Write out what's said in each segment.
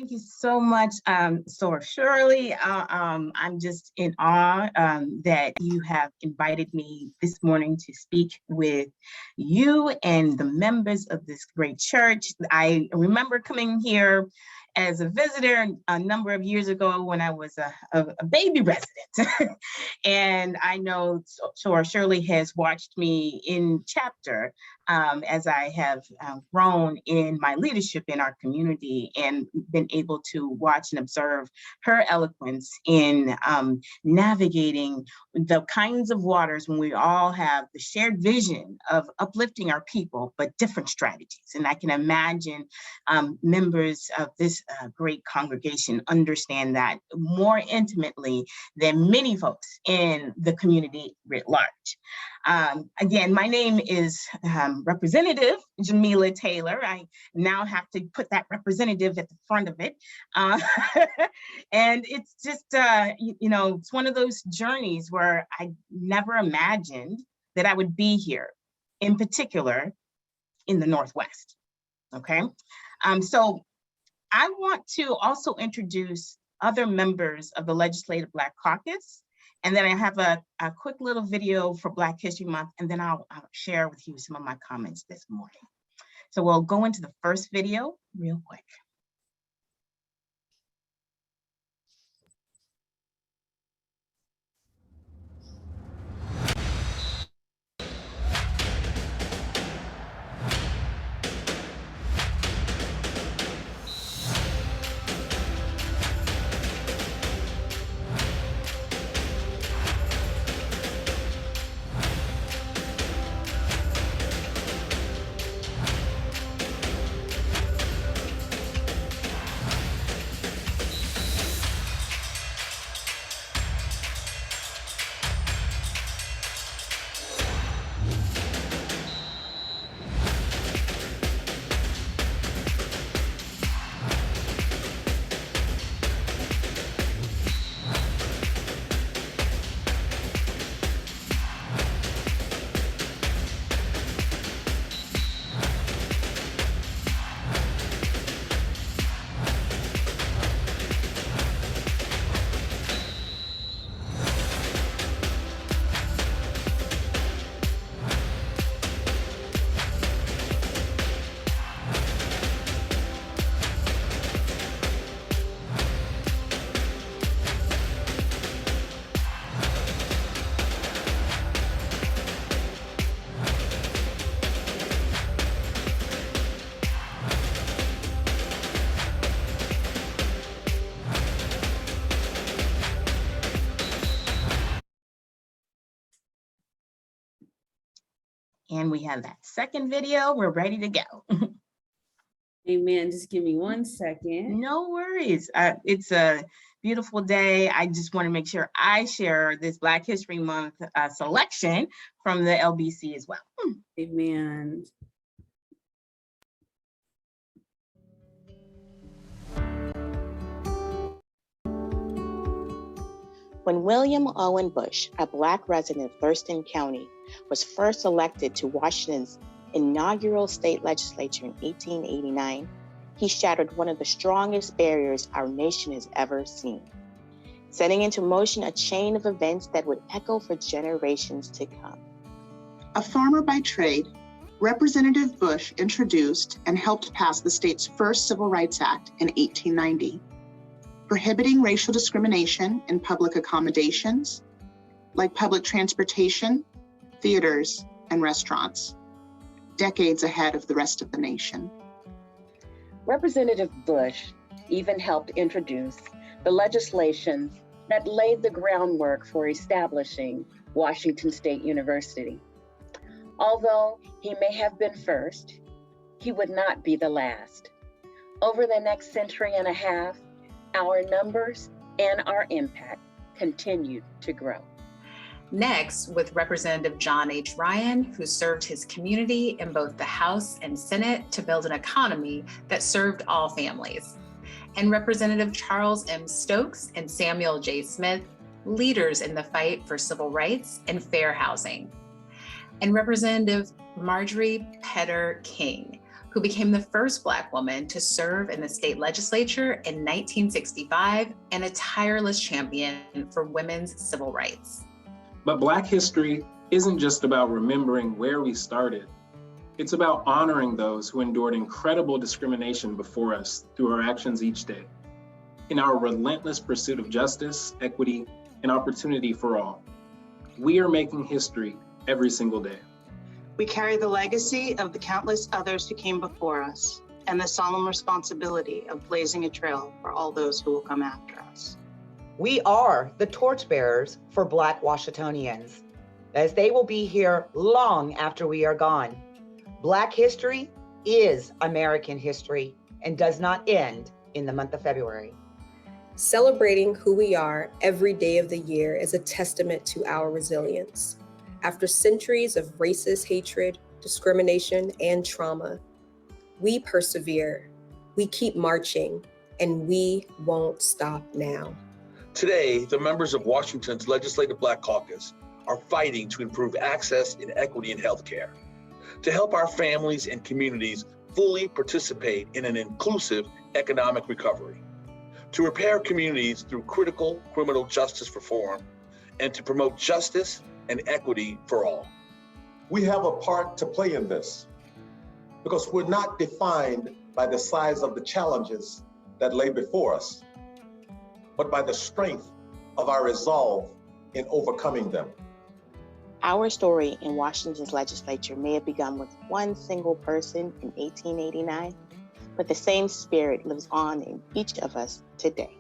Thank you so much, Shirley. I'm just in awe that you have invited me this morning to speak with you and the members of this great church. I remember coming here as a visitor a number of years ago when I was a baby resident. And I know Shirley has watched me in chapter as I have grown in my leadership in our community and been able to watch and observe her eloquence in navigating the kinds of waters when we all have the shared vision of uplifting our people, but different strategies. And I can imagine members of this great congregation understand that more intimately than many folks in the community writ large. Again, my name is Representative Jamila Taylor. I now have to put that representative at the front of it. And it's just, it's one of those journeys where I never imagined that I would be here, in particular in the Northwest, okay? So I want to also introduce other members of the Legislative Black Caucus. And then I have a quick little video for Black History Month, and then I'll share with you some of my comments this morning. So we'll go into the first video real quick. And we have that second video. We're ready to go. Amen. Just give me 1 second. No worries. It's a beautiful day. I just want to make sure I share this Black History Month selection from the LBC as well. Amen. When William Owen Bush, a Black resident of Thurston County, was first elected to Washington's inaugural state legislature in 1889, he shattered one of the strongest barriers our nation has ever seen, setting into motion a chain of events that would echo for generations to come. A farmer by trade, Representative Bush introduced and helped pass the state's first Civil Rights Act in 1890. Prohibiting racial discrimination in public accommodations, like public transportation, theaters, and restaurants, decades ahead of the rest of the nation. Representative Bush even helped introduce the legislation that laid the groundwork for establishing Washington State University. Although he may have been first, he would not be the last. Over the next century and a half, our numbers and our impact continued to grow. Next, with Representative John H. Ryan, who served his community in both the House and Senate to build an economy that served all families. And Representative Charles M. Stokes and Samuel J. Smith, leaders in the fight for civil rights and fair housing. And Representative Marjorie Petter King, who became the first Black woman to serve in the state legislature in 1965 and a tireless champion for women's civil rights. But Black history isn't just about remembering where we started. It's about honoring those who endured incredible discrimination before us through our actions each day. In our relentless pursuit of justice, equity, and opportunity for all, we are making history every single day. We carry the legacy of the countless others who came before us and the solemn responsibility of blazing a trail for all those who will come after us. We are the torchbearers for Black Washingtonians, as they will be here long after we are gone. Black history is American history and does not end in the month of February. Celebrating who we are every day of the year is a testament to our resilience. After centuries of racist hatred, discrimination, and trauma, we persevere, we keep marching, and we won't stop now. Today, the members of Washington's Legislative Black Caucus are fighting to improve access and equity in healthcare, to help our families and communities fully participate in an inclusive economic recovery, to repair communities through critical criminal justice reform, and to promote justice and equity for all. We have a part to play in this because we're not defined by the size of the challenges that lay before us, but by the strength of our resolve in overcoming them. Our story in Washington's legislature may have begun with one single person in 1889, but the same spirit lives on in each of us today.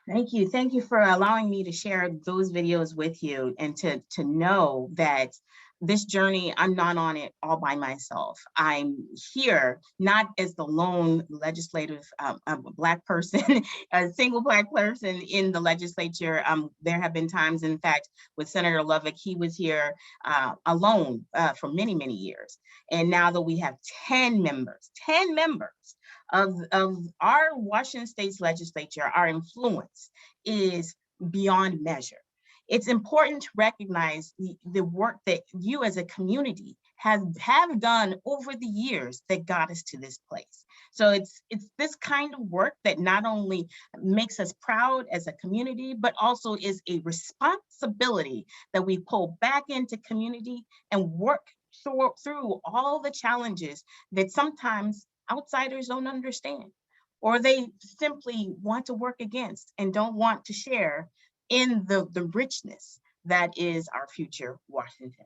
Thank you. Thank you for allowing me to share those videos with you and to know that this journey, I'm not on it all by myself. I'm here not as the lone legislative Black person, a single Black person in the legislature. There have been times, in fact, with Senator Lovick, he was here alone for many, many years. And now that we have 10 members of our Washington State's legislature, our influence is beyond measure. It's important to recognize the work that you as a community have done over the years that got us to this place. So it's this kind of work that not only makes us proud as a community, but also is a responsibility that we pull back into community and work through all the challenges that sometimes outsiders don't understand, or they simply want to work against and don't want to share in the richness that is our future Washington.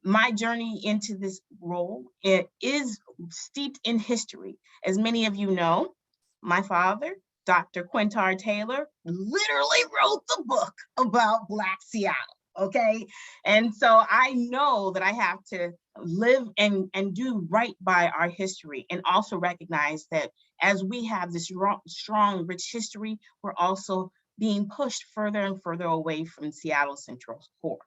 My journey into this role, it is steeped in history. As many of you know, my father, Dr. E.Taylor, literally wrote the book about Black Seattle, okay? And so I know that I have to live and do right by our history, and also recognize that as we have this strong, rich history, we're also being pushed further and further away from Seattle's central core.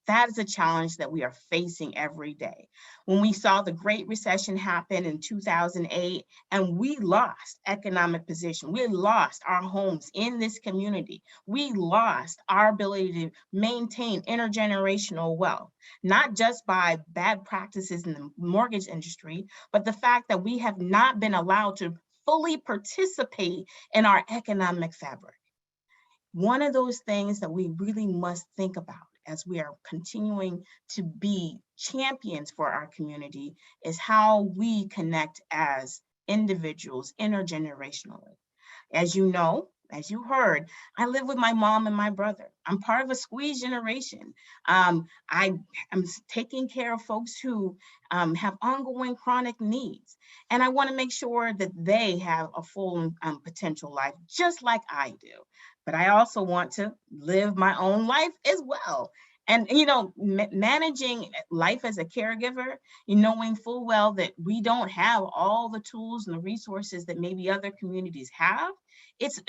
That is a challenge that we are facing every day. When we saw the Great Recession happen in 2008, and we lost economic position, we lost our homes in this community, we lost our ability to maintain intergenerational wealth, not just by bad practices in the mortgage industry, but the fact that we have not been allowed to fully participate in our economic fabric. One of those things that we really must think about as we are continuing to be champions for our community is how we connect as individuals intergenerationally. As you know, as you heard, I live with my mom and my brother. I'm part of a squeeze generation. I am taking care of folks who have ongoing chronic needs. And I want to make sure that they have a full potential life, just like I do. But I also want to live my own life as well. And, you know, managing life as a caregiver, knowing full well that we don't have all the tools and the resources that maybe other communities have, it's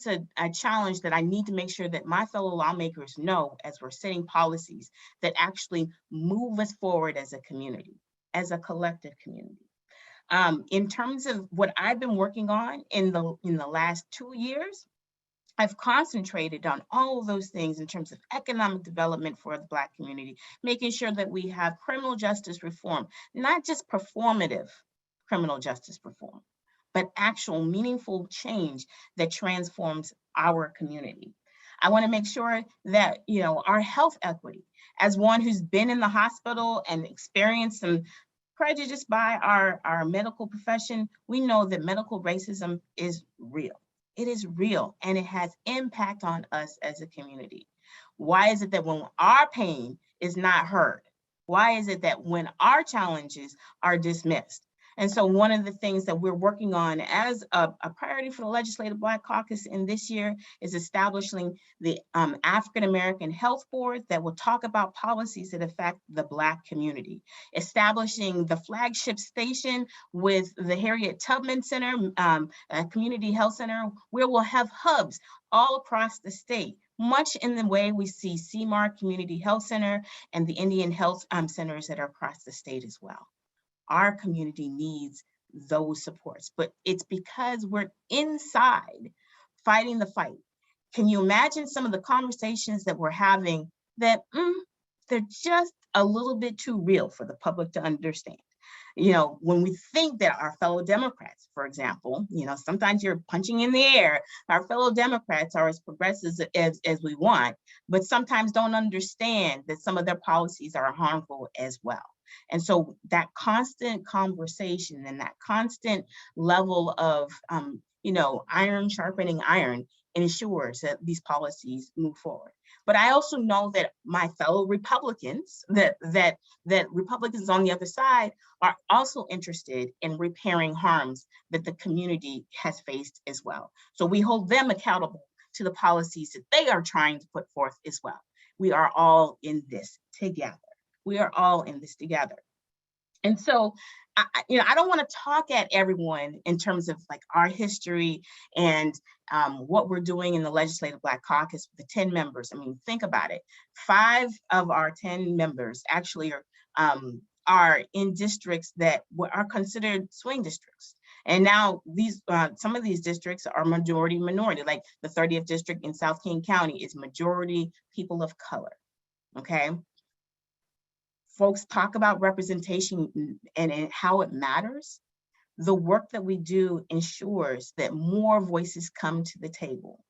a challenge that I need to make sure that my fellow lawmakers know as we're setting policies that actually move us forward as a community, as a collective community. In terms of what I've been working on in the last 2 years, I've concentrated on all of those things in terms of economic development for the Black community, making sure that we have criminal justice reform, not just performative criminal justice reform, but actual meaningful change that transforms our community. I want to make sure that, our health equity, as one who's been in the hospital and experienced some prejudice by our medical profession, we know that medical racism is real. It is real, and it has impact on us as a community. Why is it that when our pain is not heard? Why is it that when our challenges are dismissed? And so one of the things that we're working on as a priority for the Legislative Black Caucus in this year is establishing the African American Health Board that will talk about policies that affect the Black community. Establishing the flagship station with the Harriet Tubman Center, Community Health Center, where we'll have hubs all across the state, much in the way we see CMAR Community Health Center and the Indian Health Centers that are across the state as well. Our community needs those supports, but it's because we're inside fighting the fight. Can you imagine some of the conversations that we're having that they're just a little bit too real for the public to understand? When we think that our fellow Democrats, for example, sometimes you're punching in the air, our fellow Democrats are as progressive as we want, but sometimes don't understand that some of their policies are harmful as well. And so that constant conversation and that constant level of, iron sharpening iron ensures that these policies move forward. But I also know that my fellow Republicans, that Republicans on the other side are also interested in repairing harms that the community has faced as well. So we hold them accountable to the policies that they are trying to put forth as well. We are all in this together. We are all in this together. And so, I don't want to talk at everyone in terms of like our history and what we're doing in the Legislative Black Caucus with the 10 members. I mean, think about it. 5 of our 10 members actually are in districts that are considered swing districts. And now these some of these districts are majority minority, like the 30th district in South King County is majority people of color, okay? Folks talk about representation and how it matters. The work that we do ensures that more voices come to the table.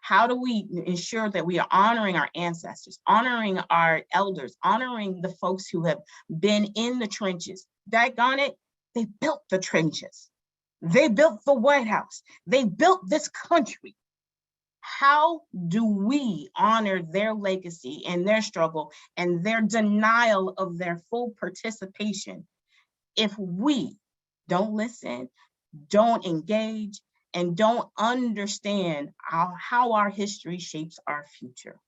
How do we ensure that we are honoring our ancestors, honoring our elders, honoring the folks who have been in the trenches? Daggone it, they built the trenches. They built the White House. They built this country. How do we honor their legacy and their struggle and their denial of their full participation if we don't listen, don't engage, and don't understand how our history shapes our future?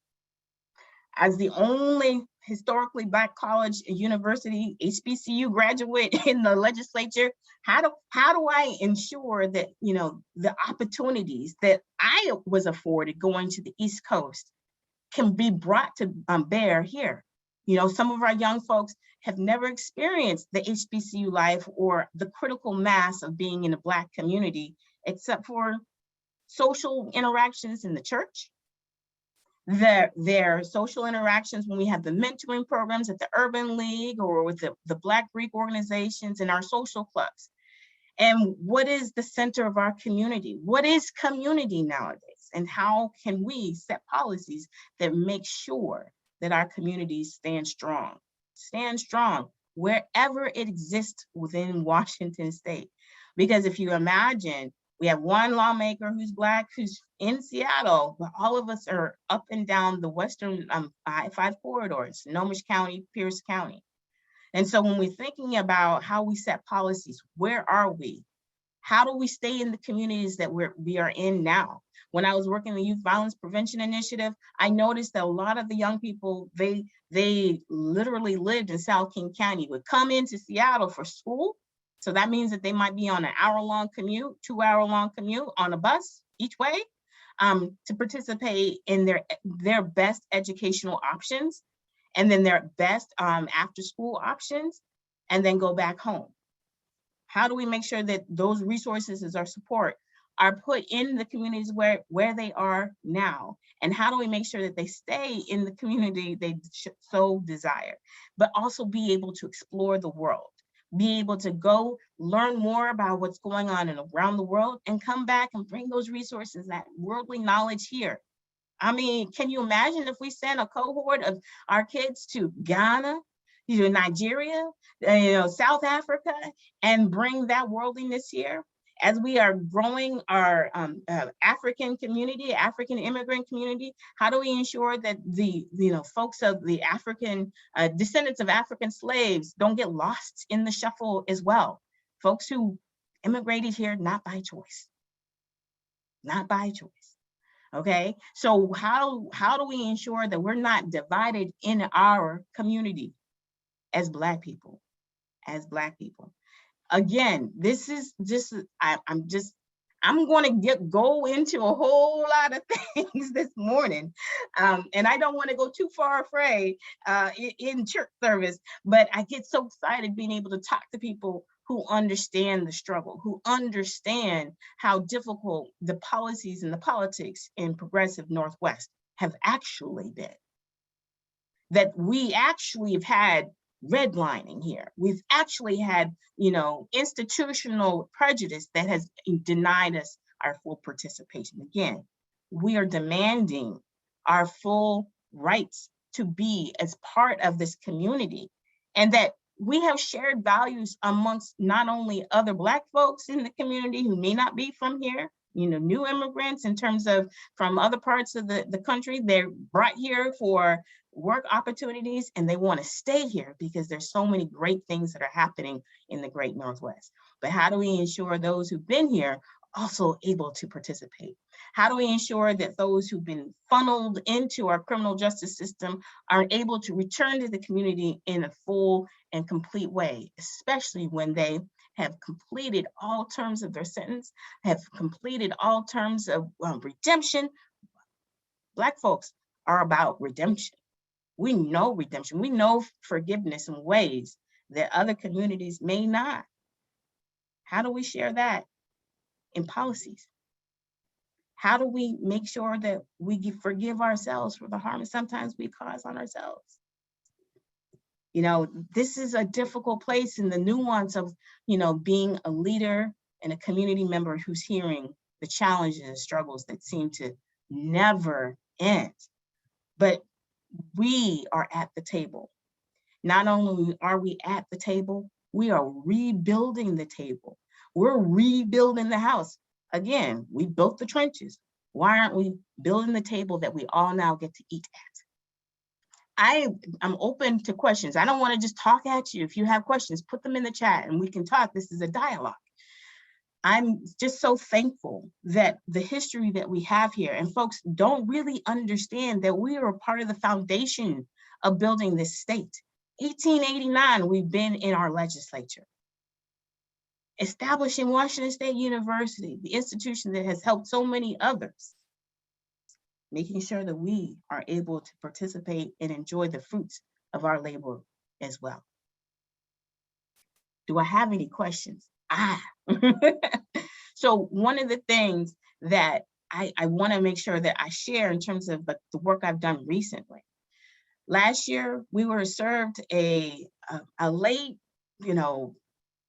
As the only historically Black college and university HBCU graduate in the legislature, how do I ensure that the opportunities that I was afforded going to the East Coast can be brought to bear here? Some of our young folks have never experienced the HBCU life or the critical mass of being in a Black community, except for social interactions in the church, their social interactions when we have the mentoring programs at the Urban League or with the Black Greek organizations and our social clubs. And what is the center of our community? What is community nowadays? And how can we set policies that make sure that our communities stand strong wherever it exists within Washington state? Because if you imagine, we have one lawmaker who's Black, who's in Seattle, but all of us are up and down the Western I-5 corridors, Snohomish County, Pierce County. And so when we're thinking about how we set policies, where are we? How do we stay in the communities that we are in now? When I was working the Youth Violence Prevention Initiative, I noticed that a lot of the young people, they literally lived in South King County, would come into Seattle for school. So that means that they might be on an hour-long commute, 2-hour-long commute on a bus each way to participate in their best educational options, and then their best after-school options, and then go back home. How do we make sure that those resources as our support are put in the communities where they are now? And how do we make sure that they stay in the community they so desire, but also be able to explore the world, be able to go learn more about what's going on around the world and come back and bring those resources, that worldly knowledge here. I mean, can you imagine if we send a cohort of our kids to Ghana, Nigeria, South Africa, and bring that worldliness here? As we are growing our African community, African immigrant community, how do we ensure that the folks of the African descendants of African slaves don't get lost in the shuffle as well? Folks who immigrated here not by choice, not by choice. Okay, so how do we ensure that we're not divided in our community as Black people, Again, this is just, I'm going to go into a whole lot of things this morning. And I don't want to go too far afraid in church service, but I get so excited being able to talk to people who understand the struggle, who understand how difficult the policies and the politics in progressive Northwest have actually been. That we actually have had redlining here. We've actually had, institutional prejudice that has denied us our full participation. Again, we are demanding our full rights to be as part of this community, and that we have shared values amongst not only other Black folks in the community who may not be from here, new immigrants in terms of from other parts of the country. They're brought here for work opportunities and they want to stay here because there's so many great things that are happening in the Great Northwest. But how do we ensure those who've been here also able to participate? How do we ensure that those who've been funneled into our criminal justice system are able to return to the community in a full and complete way, especially when they have completed all terms of their sentence, have completed all terms of redemption? Black folks are about redemption. We know redemption. We know forgiveness in ways that other communities may not. How do we share that in policies? How do we make sure that we forgive ourselves for the harm sometimes we cause on ourselves? This is a difficult place in the nuance of, being a leader and a community member who's hearing the challenges and struggles that seem to never end. But we are at the table. Not only are we at the table, we are rebuilding the table. We're rebuilding the house. Again, we built the trenches. Why aren't we building the table that we all now get to eat at? I'm open to questions. I don't want to just talk at you. If you have questions, put them in the chat and we can talk. This is a dialogue. I'm just so thankful that the history that we have here, and folks don't really understand that we are a part of the foundation of building this state. 1889, we've been in our legislature. Establishing Washington State University, the institution that has helped so many others, making sure that we are able to participate and enjoy the fruits of our labor as well. Do I have any questions? So one of the things that I want to make sure that I share in terms of the work I've done recently. Last year, we were served a late,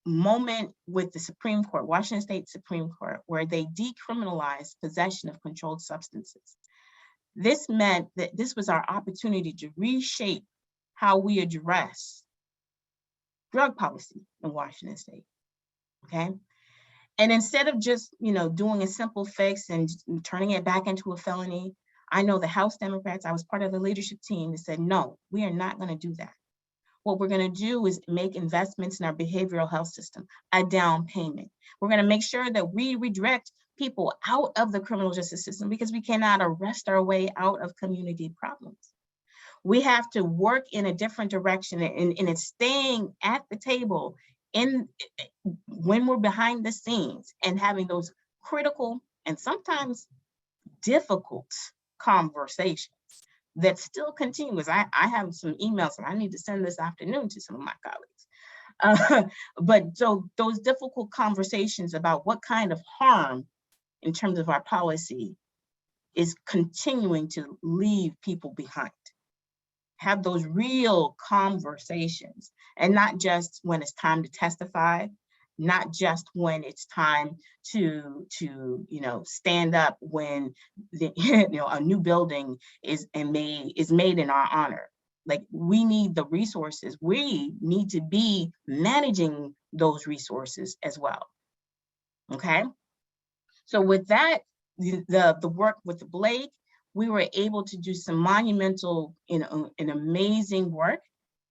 moment with the Supreme Court, Washington State Supreme Court, where they decriminalized possession of controlled substances. This meant that this was our opportunity to reshape how we address drug policy in Washington State, okay? And instead of just, doing a simple fix and turning it back into a felony, I know the House Democrats, I was part of the leadership team that said, no, we are not going to do that. What we're going to do is make investments in our behavioral health system, a down payment. We're going to make sure that we redirect people out of the criminal justice system because we cannot arrest our way out of community problems. We have to work in a different direction, and it's staying at the table when we're behind the scenes and having those critical and sometimes difficult conversations that still continues. I have some emails that I need to send this afternoon to some of my colleagues. But so those difficult conversations about what kind of harm in terms of our policy is continuing to leave people behind. Have those real conversations, and not just when it's time to testify, not just when it's time to stand up when a new building is made in our honor. Like, we need the resources. We need to be managing those resources as well. Okay. So with that, the work with Blake, we were able to do some monumental, and amazing work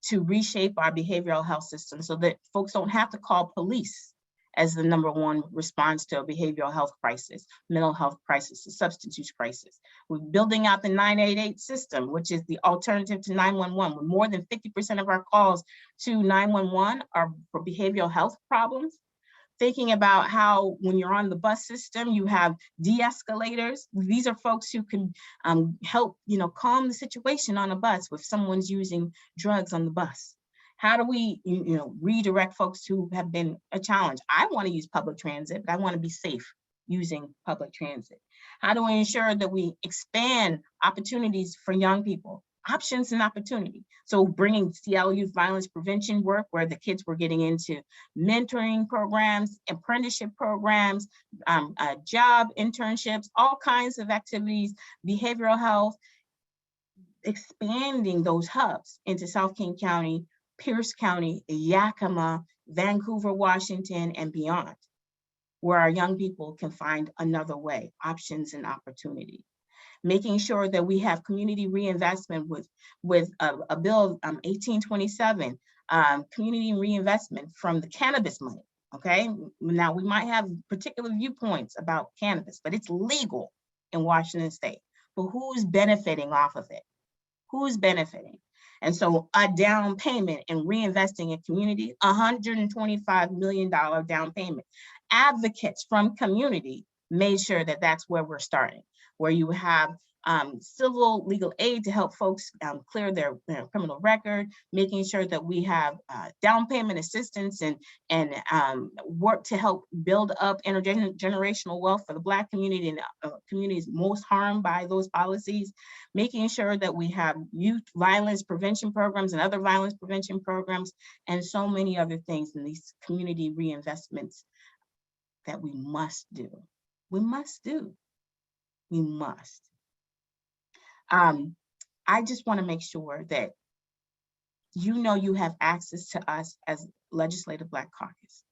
to reshape our behavioral health system so that folks don't have to call police as the #1 response to a behavioral health crisis, mental health crisis, a substance use crisis. We're building out the 988 system, which is the alternative to 911. With more than 50% of our calls to 911 are for behavioral health problems. Thinking about how when you're on the bus system, you have de-escalators. These are folks who can help, calm the situation on a bus if someone's using drugs on the bus. How do we, redirect folks who have been a challenge? I want to use public transit, but I want to be safe using public transit. How do we ensure that we expand opportunities for young people? Options and opportunity. So bringing CL youth violence prevention work, where the kids were getting into mentoring programs, apprenticeship programs, job internships, all kinds of activities, behavioral health, expanding those hubs into South King County, Pierce County, Yakima, Vancouver, Washington, and beyond, where our young people can find another way, options and opportunity. Making sure that we have community reinvestment with a bill 1827, community reinvestment from the cannabis money, okay? Now, we might have particular viewpoints about cannabis, but it's legal in Washington State. But who's benefiting off of it? Who's benefiting? And so a down payment and reinvesting in community, $125 million down payment. Advocates from community made sure that that's where we're starting, where you have civil legal aid to help folks clear their criminal record, making sure that we have down payment assistance and work to help build up intergenerational wealth for the Black community and communities most harmed by those policies, making sure that we have youth violence prevention programs and other violence prevention programs, and so many other things in these community reinvestments that we must do. We must do. We must. I just want to make sure that you have access to us as Legislative Black Caucus.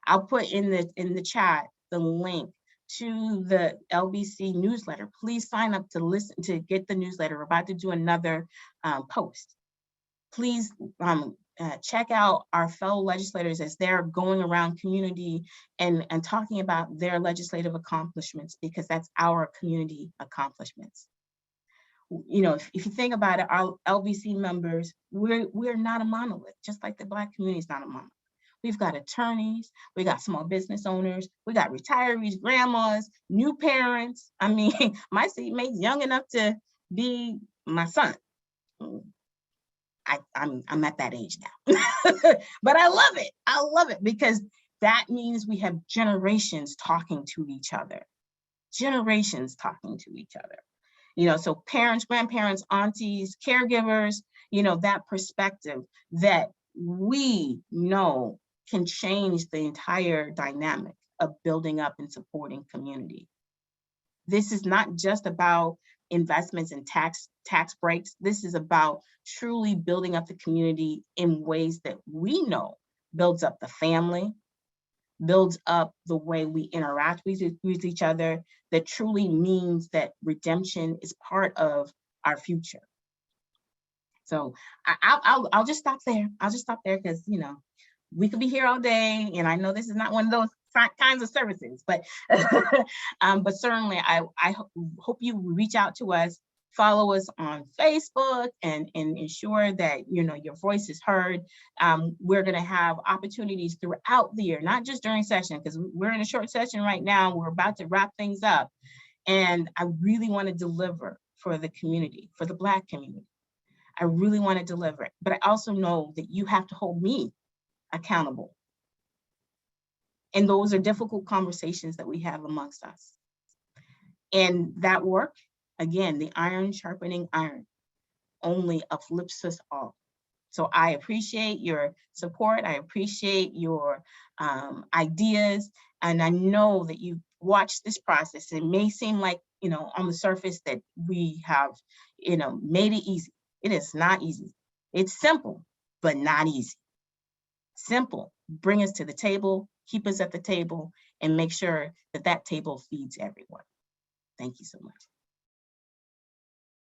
I'll put in the chat the link to the LBC newsletter. Please sign up to get the newsletter. We're about to do another post. Please check out our fellow legislators as they're going around community and talking about their legislative accomplishments, because that's our community accomplishments. If you think about it, our LBC members, we're not a monolith, just like the Black community is not a monolith. We've got attorneys, we got small business owners, we got retirees, grandmas, new parents. I mean, my seatmate's young enough to be my son. I'm at that age now, but I love it. I love it because that means we have generations talking to each other, so parents, grandparents, aunties, caregivers, that perspective that we know can change the entire dynamic of building up and supporting community. This is not just about investments and tax breaks. This is about truly building up the community in ways that we know builds up the family, builds up the way we interact with each other, that truly means that redemption is part of our future. So I'll just stop there. I'll just stop there because, we could be here all day, and I know this is not one of those kinds of services, but but certainly I hope you reach out to us, follow us on Facebook, and ensure that your voice is heard. We're going to have opportunities throughout the year, not just during session, because we're in a short session right now. We're about to wrap things up, and I really want to deliver for the community, for the Black community. I really want to deliver it, but I also know that you have to hold me accountable. And those are difficult conversations that we have amongst us. And that work, again, the iron sharpening iron, only uplifts us all. So I appreciate your support. I appreciate your ideas. And I know that you watched this process. It may seem like, on the surface that we have, made it easy. It is not easy. It's simple, but not easy. Simple, bring us to the table, keep us at the table, and make sure that that table feeds everyone. Thank you so much.